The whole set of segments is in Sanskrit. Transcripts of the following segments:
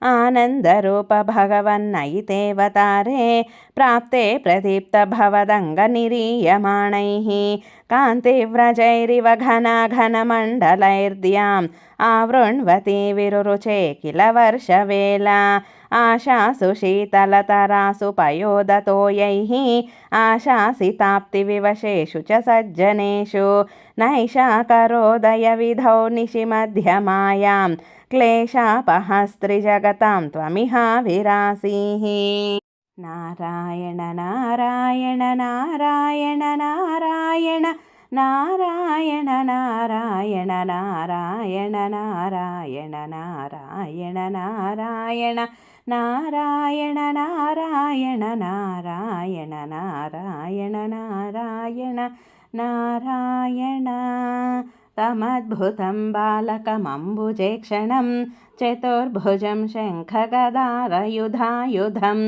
आनन्दरूप भगवन्नयितेऽवतारे प्राप्ते प्रदीप्तभवदङ्गनिरीयमाणैः कान्तिव्रजैरिव घनाघनमण्डलैर्द्याम् आवृण्वती विरुरुचे किल वर्षवेला आशासु शीतलतरासु पयोदतोयैः आशासिताप्तिविवशेषु च सज्जनेषु नैषा करोदयविधौ निशिमध्यमायां क्लेशापहस्त्रिजगतां त्वमिहाविरासीः। नारायण नारायण नारायण नारायण नारायण नारायण नारायण नारायण नारायण नारायण नारायण नारायण नारायण नारायण नारायण नारायण तमद्भुतं बालकमम्बुजेक्षणं चतुर्भुजं शङ्खगदारयुधायुधं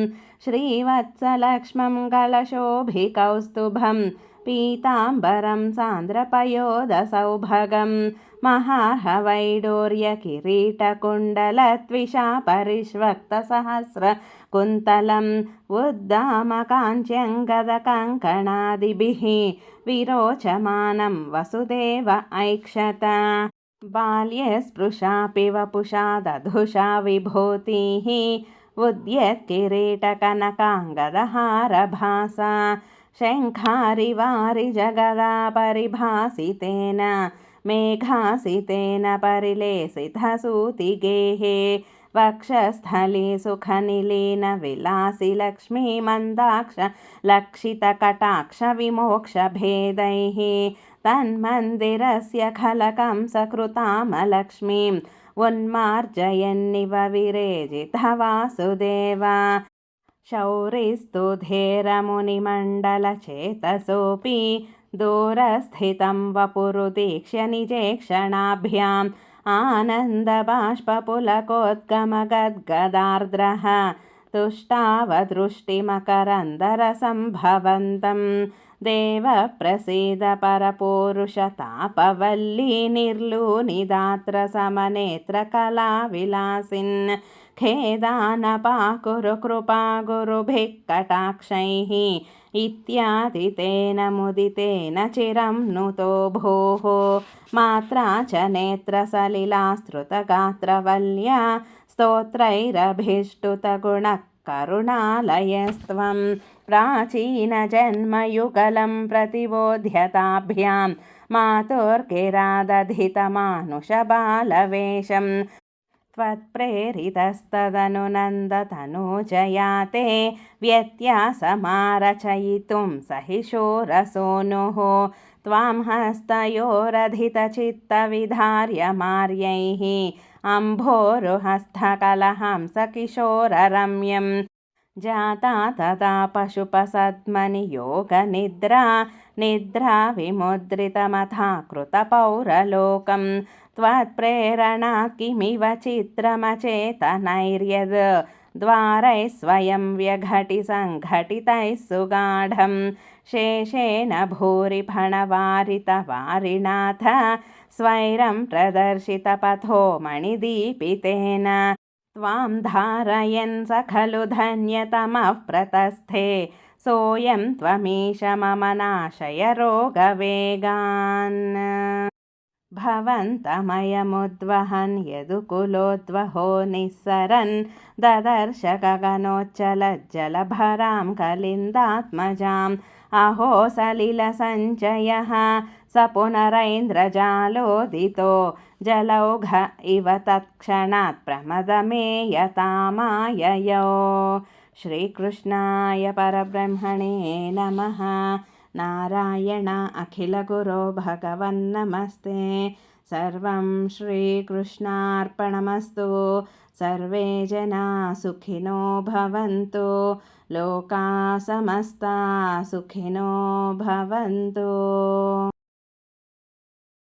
श्रीवत्सलक्ष्मं कलशोभिकौस्तुभं पीताम्बरं सान्द्रपयोदसौभगं महार्हवैडूर्यकिरीटकुण्डलत्विषा परिष्वक्तसहस्रकुन्तलम् उद्दामकाञ्च्यङ्गदकङ्कणादिभिः विरोचमानं वसुदेव ऐक्षत बाल्ये स्पृशापि वपुषा दधुषा विभूतिः उद्यत्किरीटकनकाङ्गदहारभासा शङ्खारिवारिजगदा परिभासितेन मेघासितेन परिलेसितसूतिगेहे वक्षस्थली सुखनिलीनविलासि लक्ष्मीमन्दाक्ष लक्षितकटाक्षविमोक्षभेदैः तन्मन्दिरस्य खलकं सकृतामलक्ष्मीम् उन्मार्जयन्निव विरेजितवासुदेव शौरिस्तुधेरमुनिमण्डलचेतसोऽपि दूरस्थितं वपुरुदीक्ष्य निजेक्षणाभ्याम् आनन्दबाष्पपुलकोद्गमगद्गदार्द्रः तुष्टावदृष्टिमकरन्दरसम्भवन्तं देवप्रसीद परपूरुषतापवल्ली निर्लूनिदात्र समनेत्रकलाविलासिन् खेदानपाकुरु कृपा गुरुभिः कटाक्षैः इत्यादि तेन मुदितेन चिरं नुतो भोः मात्रा च नेत्रसलिलास्तृतगात्रवल्या स्तोत्रैरभीष्टुतगुणः करुणालयस्त्वं प्राचीनजन्मयुगलं प्रतिबोध्यताभ्यां मातुर्किरादधितमानुषबालवेषं त्वत्प्रेरितस्तदनु नन्दतनूजया ते व्यत्यासमारचयितुं सहिशूरसूनुः त्वां हस्तयोरधितचित्तविधार्यमार्यैः अम्भोरुहस्तकलहंसकिशोररम्यं जाता तदा पशुपसद्मनि योगनिद्रा निद्रा विमुद्रितमथा कृतपौरलोकं त्वत्प्रेरणात् किमिव चित्रमचेतनैर्यद् द्वारैः स्वयं व्यघटिसङ्घटितैः सुगाढं शेषेण भूरि फणवारितवारिणाथ स्वैरं प्रदर्शितपथो मणिदीपितेन त्वां धारयन् स खलु धन्यतमः प्रतस्थे सोऽयं त्वमीश मम नाशय रोगवेगान् भवन्तमयमुद्वहन् यदुकुलोद्वहो निःसरन् ददर्श गगनोच्चलज्जलभरां कलिन्दात्मजाम् अहो सलिलसञ्चयः स पुनरैन्द्रजालोदितो जलौघ इव तत्क्षणात् प्रमदमेयतामाययौ। श्रीकृष्णाय परब्रह्मणे नमः। नारायण अखिलगुरो भगवन्नमस्ते। सर्वं श्रीकृष्णार्पणमस्तु। सर्वे जना सुखिनो भवन्तु। लोका समस्ता सुखिनो भवन्तु।